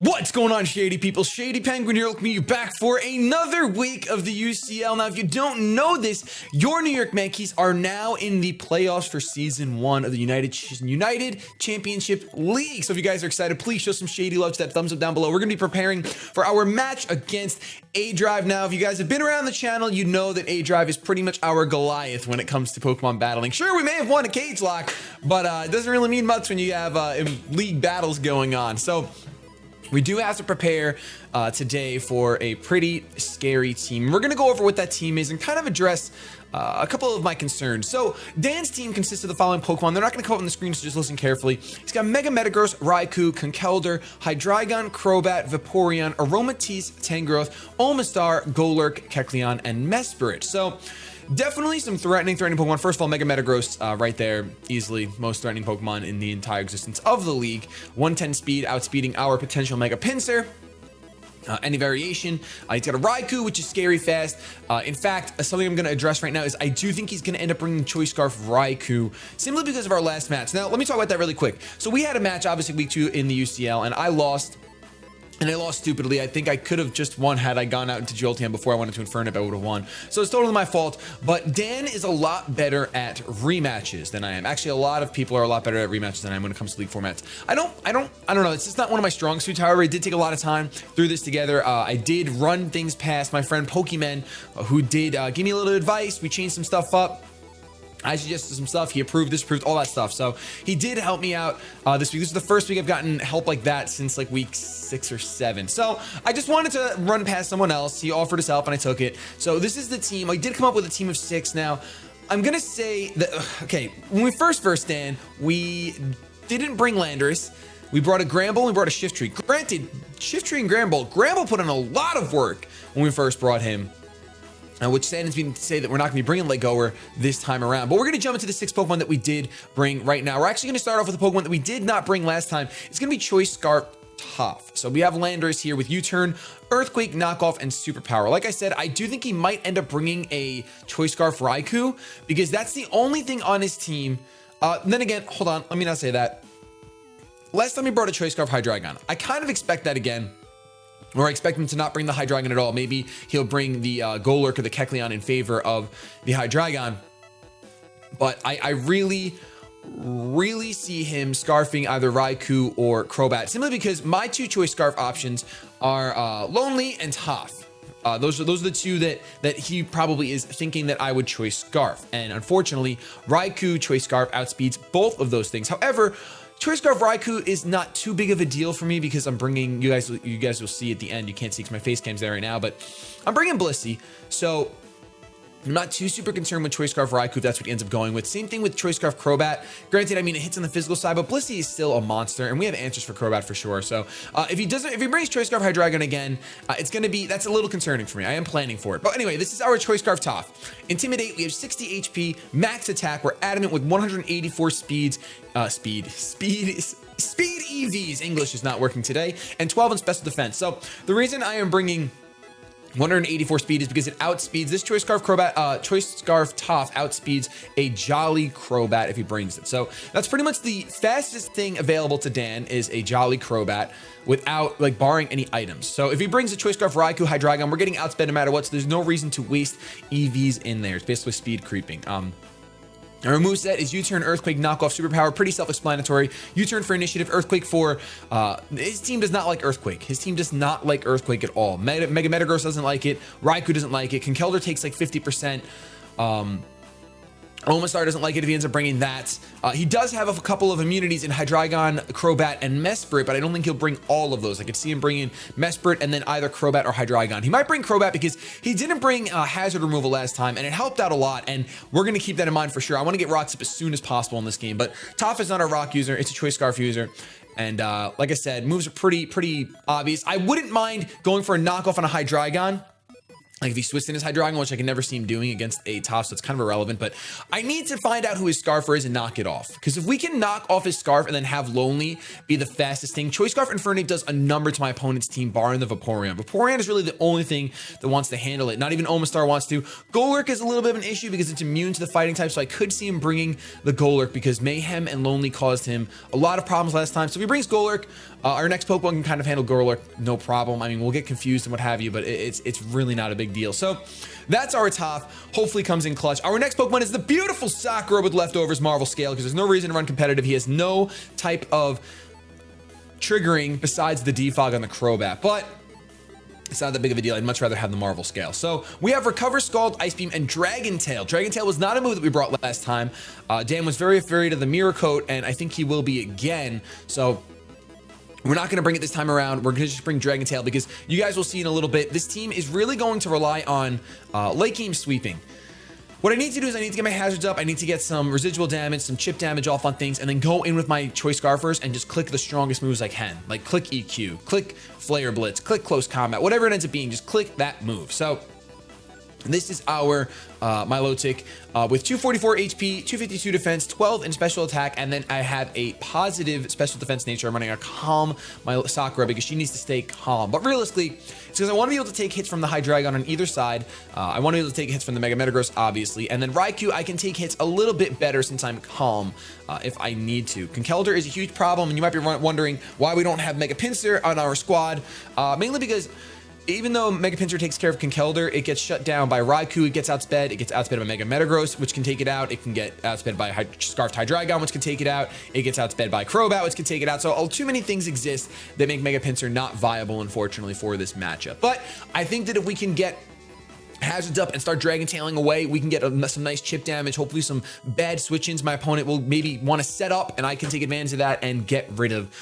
What's going on, Shady people? Shady Penguin here, welcome you back for another week of the UCL. Now, if you don't know this, your New York Mankeys are now in the playoffs for Season 1 of the United Championship League. So if you guys are excited, please show some Shady love to that thumbs up down below. We're going to be preparing for our match against A-Drive. Now, if you guys have been around the channel, you know that A-Drive is pretty much our Goliath when it comes to Pokemon battling. Sure, we may have won a cage lock, but it doesn't really mean much when you have league battles going on. So we do have to prepare today for a pretty scary team. We're going to go over what that team is and kind of address a couple of my concerns. So Dan's team consists of the following Pokemon. They're not going to come up on the screen, so just listen carefully. He's got Mega Metagross, Raikou, Conkeldurr, Hydreigon, Crobat, Vaporeon, Aromatisse, Tangrowth, Omastar, Golurk, Kecleon, and Mesprit. So definitely some threatening Pokemon. First of all, Mega Metagross right there, easily most threatening Pokemon in the entire existence of the league. 110 speed, outspeeding our potential Mega Pinsir. Any variation. He's got a Raikou, which is scary fast. In fact, something I'm going to address right now is I do think he's going to end up bringing Choice Scarf Raikou simply because of our last match. Now, let me talk about that really quick. So we had a match, obviously, week 2 in the UCL, and I lost. And I lost stupidly. I think I could have just won had I gone out into Jolteon before I went into Infernape. I would have won. So it's totally my fault. But Dan is a lot better at rematches than I am. Actually, a lot of people are a lot better at rematches than I am when it comes to league formats. I don't know. It's just not one of my strong suits. However, it did take a lot of time through this together. I did run things past my friend Pokemon, who did give me a little advice. We changed some stuff up. I suggested some stuff. He approved, disapproved, all that stuff. So he did help me out this week. This is the first week I've gotten help like that since like week 6 or 7. So I just wanted to run past someone else. He offered his help and I took it. So this is the team. I did come up with a team of 6. Now, I'm going to say that, okay, when we first Dan, we didn't bring Landorus. We brought a Gramble and we brought a Shiftry. Granted, Shiftry and Gramble put in a lot of work when we first brought him. Which stands me to say that we're not going to be bringing Legoer this time around. But we're going to jump into the 6 Pokemon that we did bring right now. We're actually going to start off with a Pokemon that we did not bring last time. It's going to be Choice Scarf Toph. So we have Landorus here with U-Turn, Earthquake, Knockoff, and Superpower. Like I said, I do think he might end up bringing a Choice Scarf Raikou because that's the only thing on his team. Then again, hold on, let me not say that. Last time he brought a Choice Scarf Hydreigon. I kind of expect that again. Or I expect him to not bring the Hydreigon at all. Maybe he'll bring the Golurk or the Kecleon in favor of the Hydreigon. But I really see him scarfing either Raikou or Crobat, simply because my 2 Choice Scarf options are Lonely and Toph. Those are the 2 that he probably is thinking that I would Choice Scarf. And unfortunately, Raikou Choice Scarf outspeeds both of those things. However, Choice Scarf Raikou is not too big of a deal for me because I'm bringing, you guys will see at the end, you can't see because my face cam's there right now, but I'm bringing Blissey, so I'm not too super concerned with Choice Scarf Raikou if that's what he ends up going with. Same thing with Choice Scarf Crobat. Granted, I mean, it hits on the physical side, but Blissey is still a monster, and we have answers for Crobat for sure. So if he brings Choice Scarf Hydreigon again, that's a little concerning for me. I am planning for it. But anyway, this is our Choice Scarf Toph. Intimidate, we have 60 HP, max attack, we're adamant with 184 speed EVs. English is not working today, and 12 in special defense. So the reason I am bringing 184 speed is because it outspeeds this Choice Scarf Toph outspeeds a Jolly Crobat if he brings it. So that's pretty much the fastest thing available to Dan is a Jolly Crobat without like barring any items. So if he brings a Choice Scarf Raikou Hydreigon, we're getting outsped no matter what. So there's no reason to waste EVs in there. It's basically speed creeping. Our moveset is U-Turn, Earthquake, Knockoff, Superpower. Pretty self-explanatory. U-Turn for initiative, Earthquake for... his team does not like Earthquake. His team does not like Earthquake at all. Mega Metagross doesn't like it. Raikou doesn't like it. Conkeldurr takes like 50%. Omastar doesn't like it if he ends up bringing that. He does have a couple of immunities in Hydreigon, Crobat, and Mesprit, but I don't think he'll bring all of those. I could see him bringing Mesprit and then either Crobat or Hydreigon. He might bring Crobat because he didn't bring hazard removal last time, and it helped out a lot, and we're going to keep that in mind for sure. I want to get rocks up as soon as possible in this game, but Toph is not a rock user. It's a Choice Scarf user. And like I said, moves are pretty obvious. I wouldn't mind going for a knockoff on a Hydreigon Like if he switched in his Hydreigon, which I can never see him doing against a top, so it's kind of irrelevant, but I need to find out who his Scarfer is and knock it off. Because if we can knock off his Scarf and then have Lonely be the fastest thing, Choice Scarf Infernape does a number to my opponent's team, barring the Vaporeon. Vaporeon is really the only thing that wants to handle it. Not even Omastar wants to. Golurk is a little bit of an issue because it's immune to the fighting type, so I could see him bringing the Golurk because Mayhem and Lonely caused him a lot of problems last time. So if he brings Golurk, our next Pokemon can kind of handle Golurk, no problem. I mean, we'll get confused and what have you, but it's really not a big deal. So that's our top. Hopefully comes in clutch. Our next Pokemon is the beautiful Sakura with Leftovers Marvel Scale because there's no reason to run competitive. He has no type of triggering besides the Defog on the Crobat, but it's not that big of a deal. I'd much rather have the Marvel Scale. So we have Recover, Scald, Ice Beam, and Dragon Tail. Dragon Tail was not a move that we brought last time. Dan was very afraid of the Mirror Coat, and I think he will be again. So we're not going to bring it this time around. We're going to just bring Dragon Tail because you guys will see in a little bit, this team is really going to rely on late game sweeping. What I need to do is I need to get my hazards up. I need to get some residual damage, some chip damage, all fun things, and then go in with my Choice Scarfers and just click the strongest moves I can. Like click EQ, click Flare Blitz, click Close Combat, whatever it ends up being, just click that move. So this is our Milotic with 244 HP, 252 defense, 12 in special attack, and then I have a positive special defense nature. I'm running a calm my Sakura because she needs to stay calm. But realistically, it's because I want to be able to take hits from the Hydreigon on either side. I want to be able to take hits from the Mega Metagross, obviously. And then Raikou, I can take hits a little bit better since I'm calm if I need to. Conkeldurr is a huge problem, and you might be wondering why we don't have Mega Pinsir on our squad. Mainly because even though Mega Pinsir takes care of Conkeldurr, it gets shut down by Raikou. It gets outsped. It gets outsped by Mega Metagross, which can take it out. It can get outsped by Scarfed Hydreigon, which can take it out. It gets outsped by Crobat, which can take it out. So too many things exist that make Mega Pinsir not viable, unfortunately, for this matchup. But I think that if we can get hazards up and start Dragon Tailing away, we can get some nice chip damage, hopefully some bad switch-ins. My opponent will maybe want to set up and I can take advantage of that and get rid of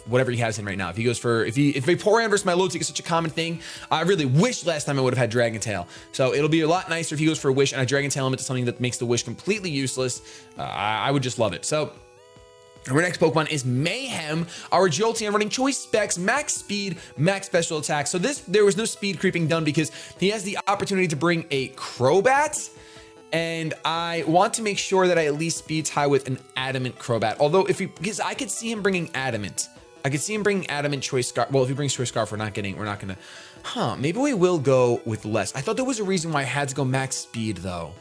whatever he has in right now. If he goes for, if Vaporeon versus Milotic is such a common thing, I really wish last time I would have had Dragon Tail. So it'll be a lot nicer if he goes for a Wish and I Dragon Tail him into something that makes the Wish completely useless. I would just love it. So our next Pokemon is Mayhem, our Jolteon running Choice Specs, max speed, max special attack. So there was no speed creeping done because he has the opportunity to bring a Crobat, and I want to make sure that I at least speeds high with an Adamant Crobat. Although because I could see him bringing Adamant. I could see him bringing Adamant Choice Scarf. Well, if he brings Choice Scarf, we're not gonna, maybe we will go with less. I thought there was a reason why I had to go max speed though.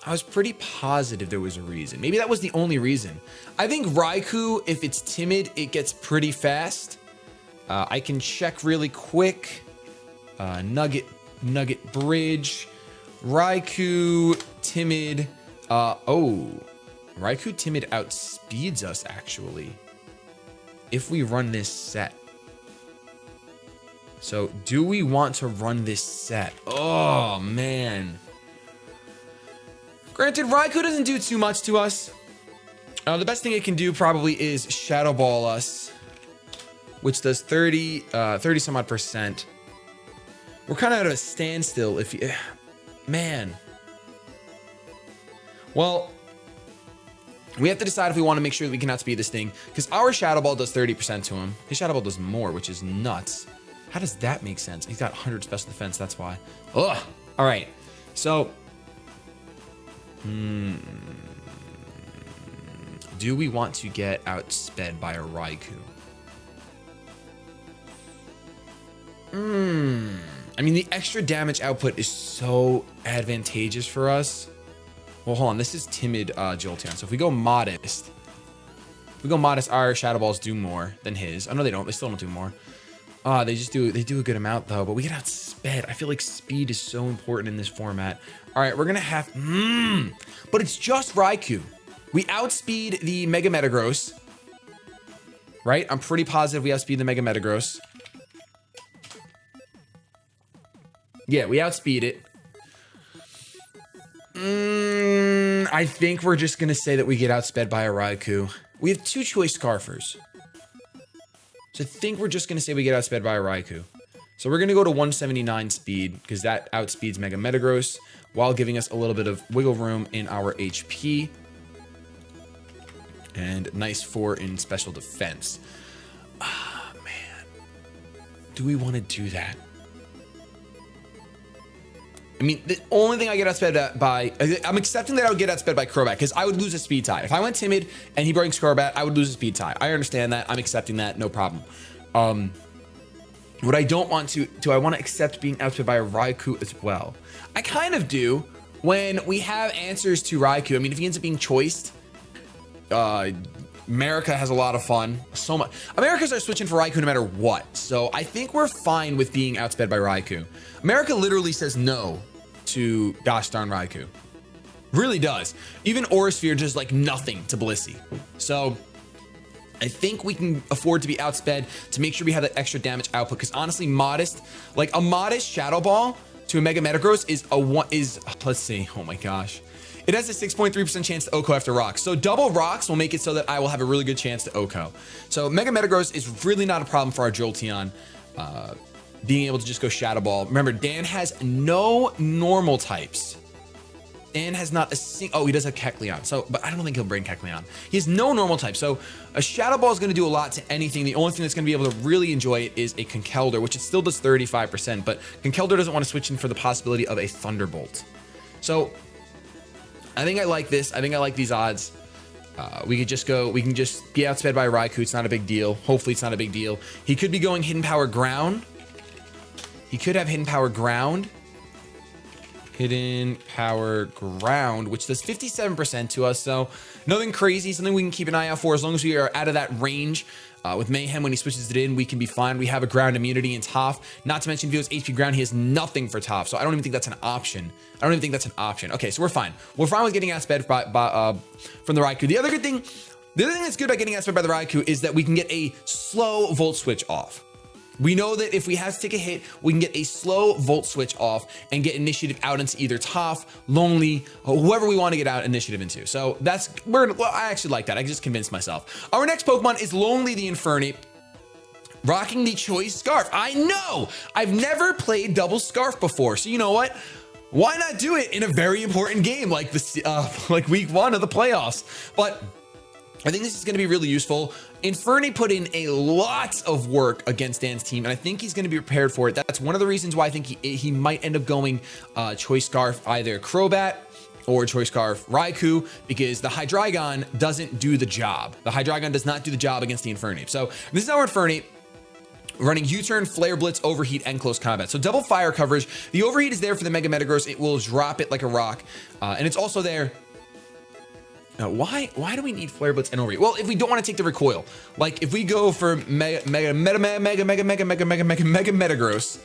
I was pretty positive there was a reason. Maybe that was the only reason. I think Raikou, if it's timid, it gets pretty fast. I can check really quick. Nugget Bridge. Raikou, timid. Raikou timid outspeeds us, actually. If we run this set. So, do we want to run this set? Oh, man. Granted, Raikou doesn't do too much to us. The best thing it can do probably is Shadow Ball us, which does 30 some odd %. We're kind of at a standstill if you, man. Well, we have to decide if we want to make sure that we can outspeed this thing, because our Shadow Ball does 30% to him. His Shadow Ball does more, which is nuts. How does that make sense? He's got 100 special defense, that's why. Ugh. All right, so do we want to get outsped by a Raikou? I mean, the extra damage output is so advantageous for us. Well, hold on. This is timid Jolteon. So if we go modest, our Shadow Balls do more than his. Oh, no, they don't. They still don't do more. They do a good amount, though. But we get outsped. I feel like speed is so important in this format. All right, we're going to have... But it's just Raikou. We outspeed the Mega Metagross. Right? I'm pretty positive we outspeed the Mega Metagross. Yeah, we outspeed it. I think we're just going to say that we get outsped by a Raikou. We have 2 Choice Scarfers. So I think we're just going to say we get outsped by a Raikou. So we're going to go to 179 speed because that outspeeds Mega Metagross while giving us a little bit of wiggle room in our HP. And nice 4 in special defense. Ah, man. Do we want to do that? I mean, the only thing I get outsped by, I'm accepting that I would get outsped by Crobat because I would lose a speed tie. If I went timid and he brings Crobat, I would lose a speed tie. I understand that. I'm accepting that. No problem. What I don't want to, do I want to accept being outsped by a Raikou as well? I kind of do when we have answers to Raikou. I mean, if he ends up being choiced, America has a lot of fun. So much. Americans are switching for Raikou no matter what. So I think we're fine with being outsped by Raikou. America literally says no to gosh darn Raikou. Really does. Even Aurasphere does like nothing to Blissey. So I think we can afford to be outsped to make sure we have that extra damage output. Because honestly, modest, like a modest Shadow Ball to a Mega Metagross is let's see. Oh my gosh. It has a 6.3% chance to OHKO after rocks. So double rocks will make it so that I will have a really good chance to OHKO. So Mega Metagross is really not a problem for our Jolteon. Being able to just go Shadow Ball. Remember, Dan has no normal types. Dan has not a single, oh, he does have Kecleon. So, but I don't think he'll bring Kecleon. He has no normal type. So a Shadow Ball is going to do a lot to anything. The only thing that's going to be able to really enjoy it is a Conkeldurr, which it still does 35%, but Conkeldurr doesn't want to switch in for the possibility of a Thunderbolt. So I think I like this. I think I like these odds. We can just be outsped by Raikou. It's not a big deal. Hopefully it's not a big deal. He could be going Hidden Power Ground. He could have Hidden Power Ground. Hidden Power Ground, which does 57% to us. So nothing crazy, something we can keep an eye out for. As long as we are out of that range. With Mayhem, when he switches it in, we can be fine. We have a ground immunity in Toph. Not to mention, if he goes HP ground, he has nothing for Toph. So I don't even think that's an option. Okay, so we're fine. We're fine with getting outsped from the Raikou. The other thing that's good about getting outsped by the Raikou is that we can get a slow Volt Switch off. We know that if we have to take a hit, we can get a slow Volt Switch off and get initiative out into either Toph, Lonely, or whoever we want to get out initiative into. So I actually like that. I just convinced myself. Our next Pokemon is Lonely the Infernape, rocking the Choice Scarf. I know! I've never played double Scarf before, so you know what? Why not do it in a very important game like this, like week 1 of the playoffs? But I think this is going to be really useful. Infernape put in a lot of work against Dan's team, and I think he's going to be prepared for it. That's one of the reasons why I think he might end up going Choice Scarf, either Crobat or Choice Scarf Raikou, because the Hydreigon doesn't do the job. The Hydreigon does not do the job against the Infernape. So this is our Infernape running U-turn, Flare Blitz, Overheat, and Close Combat. So double fire coverage. The Overheat is there for the Mega Metagross. It will drop it like a rock, and it's also there. Now, why do we need Flare Blitz and Overheat? Well, if we don't want to take the recoil, like if we go for Mega Metagross,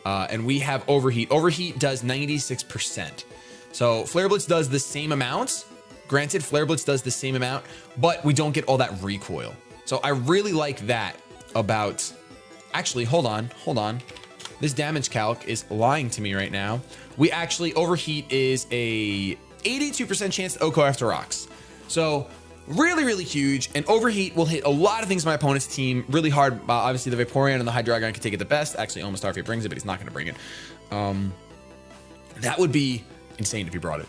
and we have Overheat does 96%. So Flare Blitz does the same amount. Granted, Flare Blitz does the same amount, but we don't get all that recoil. So I really like that about, actually, hold on. This damage calc is lying to me right now. We actually, Overheat is a 82% chance to OHKO after rocks. So really, really huge. And Overheat will hit a lot of things in my opponent's team really hard. Obviously, the Vaporeon and the Hydreigon can take it the best. Actually, Omastar if he brings it, but he's not going to bring it. That would be insane if he brought it.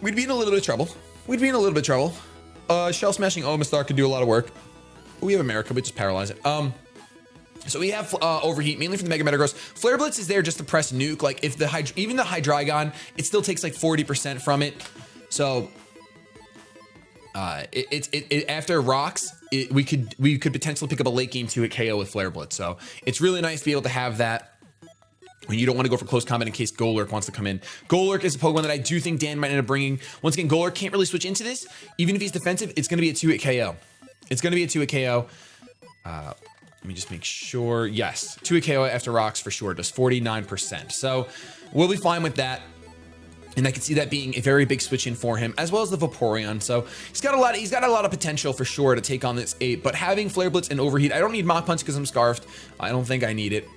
We'd be in a little bit of trouble. Shell Smashing Omastar could do a lot of work. We have America, but just paralyze it. So we have Overheat, mainly for the Mega Metagross. Flare Blitz is there just to press Nuke. Like if even the Hydreigon, it still takes like 40% from it. So after rocks, we could potentially pick up a late game 2 at KO with Flare Blitz. So it's really nice to be able to have that when you don't want to go for close combat in case Golurk wants to come in. Golurk is a Pokemon that I do think Dan might end up bringing. Once again, Golurk can't really switch into this. Even if he's defensive, it's going to be a 2-hit KO. Let me just make sure. Yes, 2-hit KO after rocks for sure. Does 49%. So we'll be fine with that. And I can see that being a very big switch in for him, as well as the Vaporeon. So he's got a lot of potential for sure to take on this 8. But having Flare Blitz and Overheat, I don't need Mach Punch because I'm Scarfed. I don't think I need it.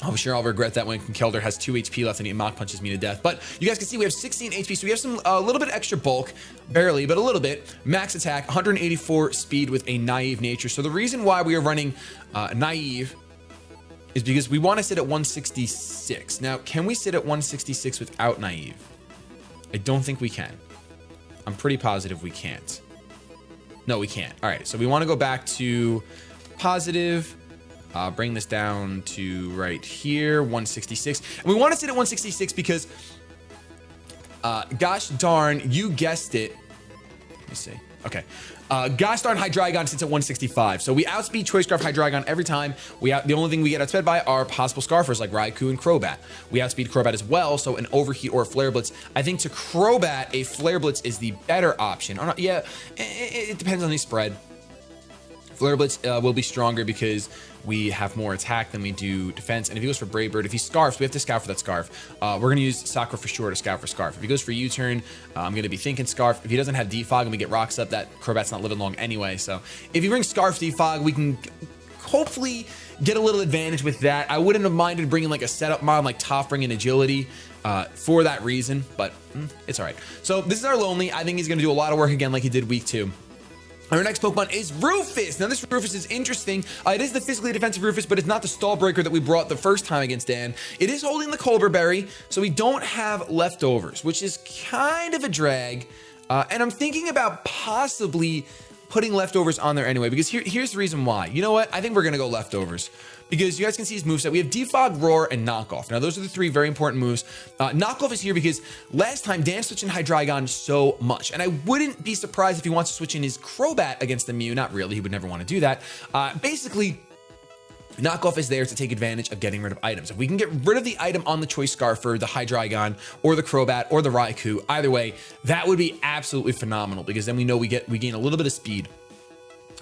I'm sure I'll regret that when Conkeldurr has 2 HP left and he Mach Punches me to death. But you guys can see we have 16 HP, so we have a little bit extra bulk, barely, but a little bit. Max attack, 184 speed with a Naive nature. So the reason why we are running Naive is because we want to sit at 166. Now, can we sit at 166 without Naive? I don't think we can. I'm pretty positive we can't. No, we can't. All right, so we want to go back to positive. Bring this down to right here, 166. And we want to sit at 166 because, gosh darn, you guessed it. Let me see. Okay. Gosh darn, Hydreigon sits at 165. So we outspeed Choice Scarf Hydreigon every time. The only thing we get outsped by are possible Scarfers like Raikou and Crobat. We outspeed Crobat as well, so an Overheat or a Flare Blitz. I think to Crobat, a Flare Blitz is the better option. Or not, yeah, it depends on the spread. Flare Blitz will be stronger because we have more attack than we do defense. And if he goes for Brave Bird, if he Scarfs, we have to scout for that Scarf. We're going to use Sakura for sure to scout for Scarf. If he goes for U-turn, I'm going to be thinking Scarf. If he doesn't have Defog and we get Rocks up, that Crobat's not living long anyway. So if he brings Scarf Defog, we can hopefully get a little advantage with that. I wouldn't have minded bringing like a setup mod like Top Ring and Agility for that reason, but it's all right. So this is our Lonely. I think he's going to do a lot of work again like he did week 2. Our next Pokemon is Rufus. Now, this Rufus is interesting. It is the physically defensive Rufus, but it's not the Stall Breaker that we brought the first time against Dan. It is holding the Colbur Berry, so we don't have leftovers, which is kind of a drag. And I'm thinking about possibly putting leftovers on there anyway, because here's the reason why. You know what? I think we're going to go leftovers. Because you guys can see his moveset. We have Defog, Roar, and Knockoff. Now, those are the 3 very important moves. Knockoff is here because last time Dan switched in Hydreigon so much. And I wouldn't be surprised if he wants to switch in his Crobat against the Mew. Not really. He would never want to do that. Basically, Knockoff is there to take advantage of getting rid of items. If we can get rid of the item on the Choice Scarfer, the Hydreigon, or the Crobat, or the Raikou, either way, that would be absolutely phenomenal. Because then we know we gain a little bit of speed.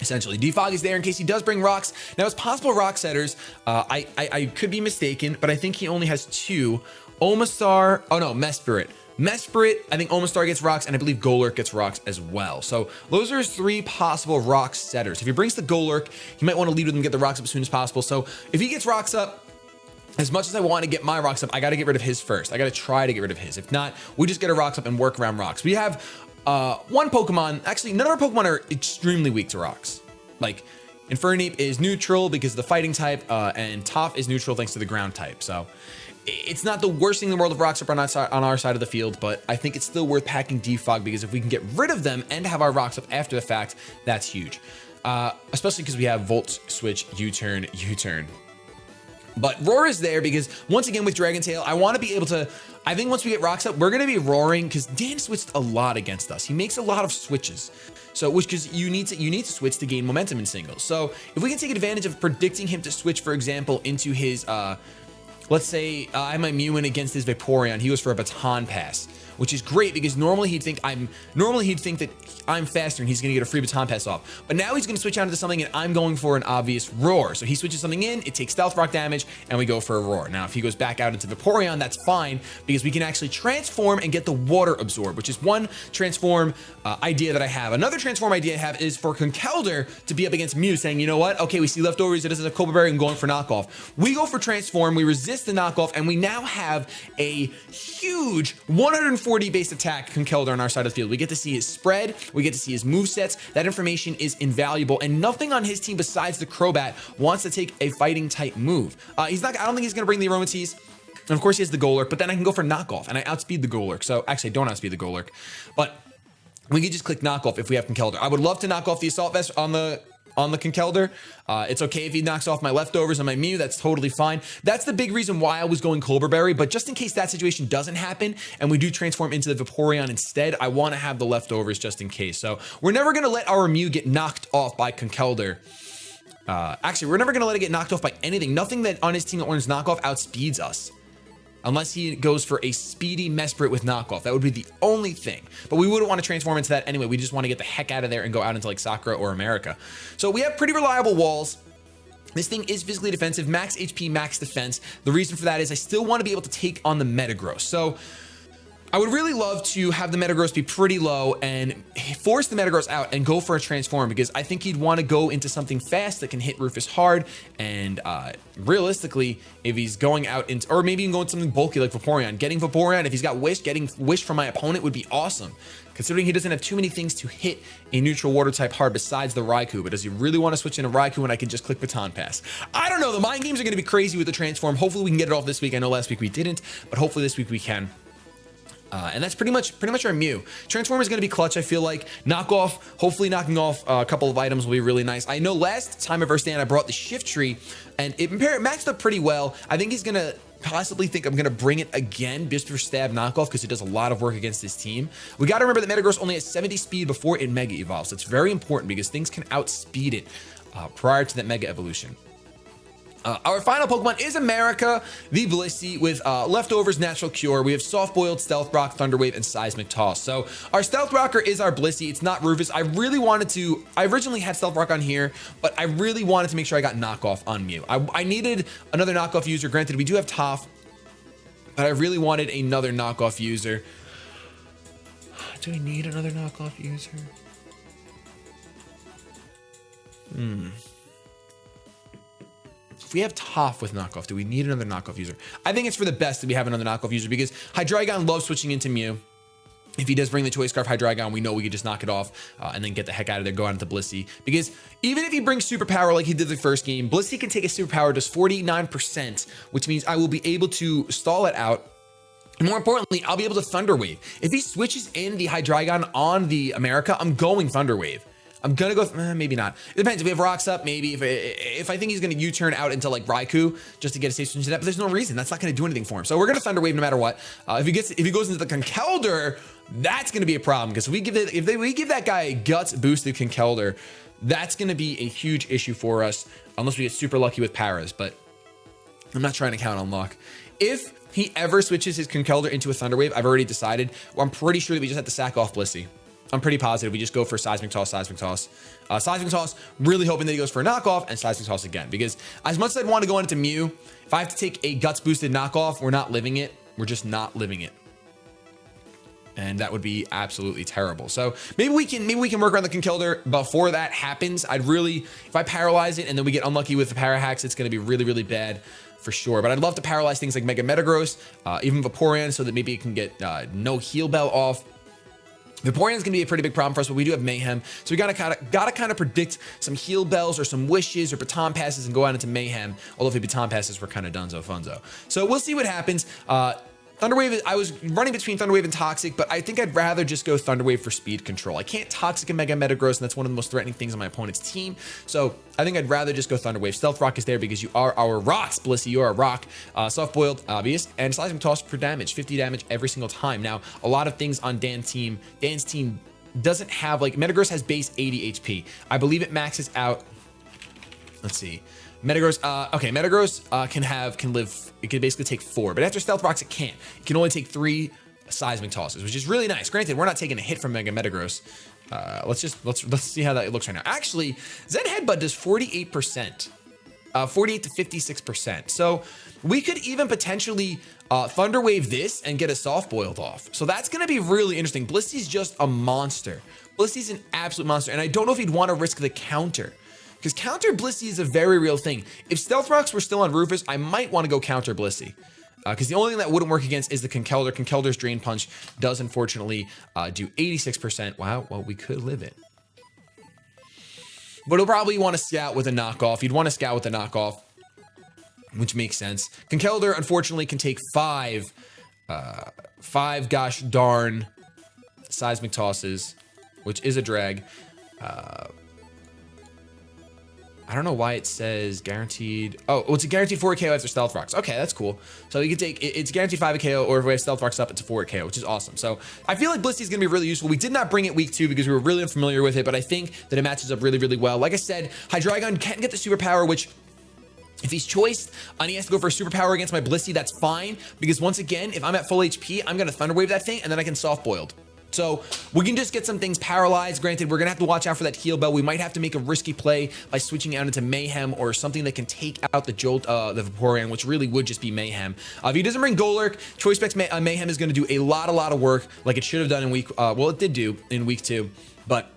Essentially, Defog is there in case he does bring rocks. Now, as possible rock setters, I could be mistaken, but I think he only has 2. Omastar, oh no, Mesprit. Mesprit, I think Omastar gets rocks, and I believe Golurk gets rocks as well. So those are his 3 possible rock setters. If he brings the Golurk, he might want to lead with him and get the rocks up as soon as possible. So if he gets rocks up, as much as I want to get my rocks up, I got to get rid of his first. I got to try to get rid of his. If not, we just get our rocks up and work around rocks. We have one Pokemon, actually none of our Pokemon are extremely weak to rocks. Like Infernape is neutral because of the fighting type, and Toph is neutral thanks to the ground type. So it's not the worst thing in the world if rocks are on our side of the field, but I think it's still worth packing Defog because if we can get rid of them and have our rocks up after the fact, that's huge. Especially because we have Volt Switch, U-turn, U-turn. But Roar is there because, once again, with Dragon Tail, I want to be able to... I think once we get rocks up, we're going to be roaring because Dan switched a lot against us. He makes a lot of switches. So, because you need to switch to gain momentum in singles. So, if we can take advantage of predicting him to switch, for example, into his... let's say I have my Mew in against his Vaporeon. He goes for a Baton Pass, which is great because normally he'd think that I'm faster and he's going to get a free Baton Pass off. But now he's going to switch out into something and I'm going for an obvious Roar. So he switches something in, it takes Stealth Rock damage, and we go for a Roar. Now, if he goes back out into Vaporeon, that's fine because we can actually transform and get the Water Absorb, which is one transform idea that I have. Another transform idea I have is for Conkeldurr to be up against Mew, saying, you know what? Okay, we see leftovers. It is a Colbur Berry and going for knockoff. We go for transform, we resist the knockoff, and we now have a huge 140 base attack Conkeldurr on our side of the field. We get to see his spread, we get to see his movesets. That information is invaluable, and nothing on his team besides the Crobat wants to take a fighting type move. I don't think he's going to bring the Aromatisse. And of course he has the Golurk, but then I can go for knockoff, and I outspeed the Golurk. So actually I don't outspeed the Golurk, but we can just click knockoff if we have Conkeldurr. I would love to knock off the Assault Vest on the Conkeldurr. It's okay if he knocks off my leftovers on my Mew, that's totally fine. That's the big reason why I was going Colbur Berry, but just in case that situation doesn't happen and we do transform into the Vaporeon instead, I want to have the leftovers just in case. So we're never going to let our Mew get knocked off by Conkeldurr. Actually, we're never going to let it get knocked off by anything. Nothing that on his team that learns knockoff outspeeds us. Unless he goes for a speedy Mesprit with knockoff. That would be the only thing. But we wouldn't want to transform into that anyway. We just want to get the heck out of there and go out into like Sakura or America. So we have pretty reliable walls. This thing is physically defensive, max HP, max defense. The reason for that is I still want to be able to take on the Metagross. So I would really love to have the Metagross be pretty low and force the Metagross out and go for a transform because I think he'd want to go into something fast that can hit Rufus hard. And realistically, if he's going out into, or maybe even going something bulky like Vaporeon, getting Vaporeon, if he's got Wish, getting Wish from my opponent would be awesome. Considering he doesn't have too many things to hit a neutral water type hard besides the Raikou, but does he really want to switch into Raikou when I can just click Baton Pass? I don't know, the mind games are going to be crazy with the transform. Hopefully we can get it off this week. I know last week we didn't, but hopefully this week we can. And that's pretty much our Mew. Transform is going to be clutch, I feel like. Knockoff, hopefully knocking off a couple of items will be really nice. I know last time I versed Dan, I brought the Shift Tree, and it matched up pretty well. I think he's going to possibly think I'm going to bring it again just for stab knockoff because it does a lot of work against this team. We got to remember that Metagross only has 70 speed before it Mega Evolves. So it's very important because things can outspeed it prior to that Mega Evolution. Our final Pokemon is America, the Blissey, with Leftovers, Natural Cure. We have Soft Boiled, Stealth Rock, Thunder Wave, and Seismic Toss. So our Stealth Rocker is our Blissey. It's not Rufus. I originally had Stealth Rock on here, but I really wanted to make sure I got knockoff on Mew. I needed another knockoff user. Granted, we do have Toph, but I really wanted another knockoff user. Do we need another knockoff user? If we have Toph with knockoff, do we need another knockoff user? I think it's for the best that we have another knockoff user because Hydreigon loves switching into Mew. If he does bring the Choice Scarf Hydreigon, we know we could just knock it off and then get the heck out of there, go out into Blissey. Because even if he brings Superpower like he did the first game, Blissey can take a Superpower, does 49%, which means I will be able to stall it out. And more importantly, I'll be able to Thunder Wave. If he switches in the Hydreigon on the America, I'm going Thunder Wave. I'm gonna go, maybe not. It depends. If we have rocks up, maybe. If I think he's gonna U-turn out into like Raikou just to get a safe switch to that, but there's no reason. That's not gonna do anything for him. So we're gonna Thunder Wave no matter what. If he goes into the Conkeldurr, that's gonna be a problem because we give that guy a guts boosted Conkeldurr, that's gonna be a huge issue for us unless we get super lucky with Paras. But I'm not trying to count on luck. If he ever switches his Conkeldurr into a Thunder Wave, I've already decided. Well, I'm pretty sure that we just have to sack off Blissey. I'm pretty positive we just go for Seismic Toss, Seismic Toss. Seismic Toss, really hoping that he goes for a knockoff, and Seismic Toss again. Because as much as I'd want to go into Mew, if I have to take a Guts boosted knockoff, we're not living it. We're just not living it. And that would be absolutely terrible. So maybe we can work around the Conkeldurr before that happens. If I paralyze it and then we get unlucky with the Para Hacks, it's going to be really, really bad for sure. But I'd love to paralyze things like Mega Metagross, even Vaporeon, so that maybe it can get no Heal Bell off. Vaporeon is going to be a pretty big problem for us, but we do have Mayhem. So we gotta kind of predict some Heal Bells or some Wishes or Baton Passes and go out into Mayhem. Although if the Baton Passes were kind of dunzo funzo. So we'll see what happens. Thunder Wave, I was running between Thunder Wave and Toxic, but I think I'd rather just go Thunder Wave for speed control. I can't Toxic and Mega Metagross, and that's one of the most threatening things on my opponent's team. So I think I'd rather just go Thunder Wave. Stealth Rock is there because you are our rocks, Blissey. You are a rock. Soft Boiled, obvious, and Seismic Toss for damage, 50 damage every single time. Now, a lot of things on Dan's team doesn't have, like, Metagross has base 80 HP. I believe it maxes out, let's see. Metagross, Metagross can live, it can basically take 4, but after Stealth Rocks, it can't. It can only take 3 Seismic Tosses, which is really nice. Granted, we're not taking a hit from Mega Metagross. Let's see how that looks right now. Actually, Zen Headbutt does 48%, 48 to 56%. So we could even potentially Thunder Wave this and get a Soft Boiled off. So that's going to be really interesting. Blissey's just a monster. Blissey's an absolute monster, and I don't know if he'd want to risk the counter. Because counter Blissey is a very real thing. If Stealth Rocks were still on Rufus, I might want to go counter Blissey. Because the only thing that wouldn't work against is the Conkeldurr. Conkeldurr's Drain Punch does unfortunately do 86%. Wow, well, we could live it. But he'll probably want to scout with a knockoff. He'd want to scout with a knockoff, which makes sense. Conkeldurr, unfortunately, can take 5 gosh darn Seismic Tosses, which is a drag. I don't know why it says guaranteed. Oh, well, it's a guaranteed 4 KO after Stealth Rocks. Okay, that's cool. So you can take, it's guaranteed 5 KO, or if we have Stealth Rocks up, it's a 4 KO, which is awesome. So I feel like Blissey is going to be really useful. We did not bring it week 2 because we were really unfamiliar with it, but I think that it matches up really, really well. Like I said, Hydreigon can get the superpower, which if he's choiced and he has to go for a superpower against my Blissey, that's fine. Because once again, if I'm at full HP, I'm going to Thunder Wave that thing, and then I can Soft Boiled. So we can just get some things paralyzed. Granted, we're going to have to watch out for that Heal Bell. We might have to make a risky play by switching out into Mayhem or something that can take out the the Vaporeon, which really would just be Mayhem. If he doesn't bring Golurk, Choice Specs Mayhem is going to do a lot of work like it should have done in week, well, it did do in week 2, but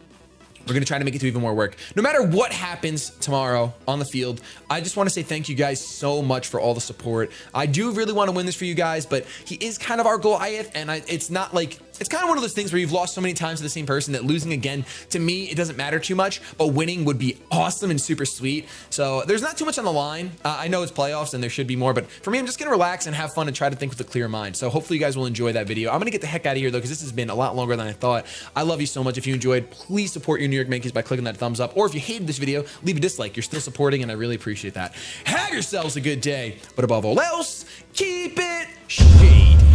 We're going to try to make it to even more work. No matter what happens tomorrow on the field, I just want to say thank you guys so much for all the support. I do really want to win this for you guys, but he is kind of our Goliath, and it's not like, it's kind of one of those things where you've lost so many times to the same person that losing again, to me, it doesn't matter too much, but winning would be awesome and super sweet. So there's not too much on the line. I know it's playoffs and there should be more, but for me, I'm just going to relax and have fun and try to think with a clear mind. So hopefully you guys will enjoy that video. I'm going to get the heck out of here though, because this has been a lot longer than I thought. I love you so much. If you enjoyed, please support your New York Mankeys by clicking that thumbs up. Or if you hated this video, leave a dislike. You're still supporting and I really appreciate that. Have yourselves a good day, but above all else, keep it shady.